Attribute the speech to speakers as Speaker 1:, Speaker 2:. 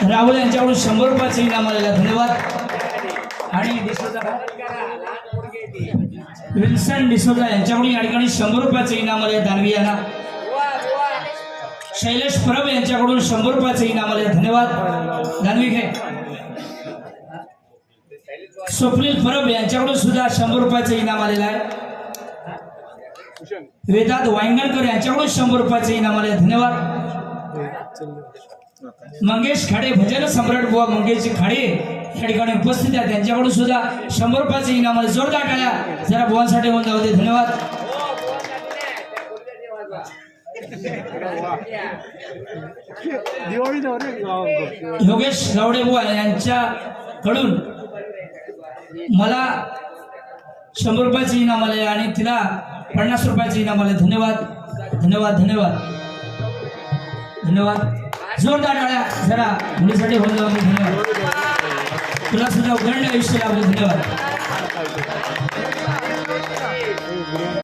Speaker 1: राहुल यांच्याकडून 100 रुपयाचे इनाम आलेला धन्यवाद। आणि विल्सन डिसोजा यांच्याकडून या ठिकाणी 100 रुपयाचे इनाम आले दानवी यांना। शैलेश परब यांच्याकडून 100 रुपयाचे इनाम आले धन्यवाद दानवी घे। स्वप्नील परब यांच्याकडून सुद्धा 100 रुपयाचे इनाम आलेलं आहे। वेदांत वांगणकर यांच्याकडून 100 रुपयाचे इनाम आले धन्यवाद। मंगेश खाडे भजन सम्राट बुवा मंगेश खाडे या ठिकाणी उपस्थित आहेत, त्यांच्याकडून सुद्धा 100 रुपयाचे इनाम आले। जोरदार टाळ्या जरा बुवांसाठी होऊन जाऊ दे धन्यवाद। योगेश गावडे बुवा यांच्याकडून मला 100 रुपयाचे इनाम आले आणि तिला 50 रुपयाचे इनाम आले धन्यवाद धन्यवाद धन्यवाद धन्यवाद। जोरदार टाळ्या जरा मुलीसाठी होऊन जाऊ दे धन्यवाद। तुला सुद्धा उघडणे आयुष्य लाभले धन्यवाद।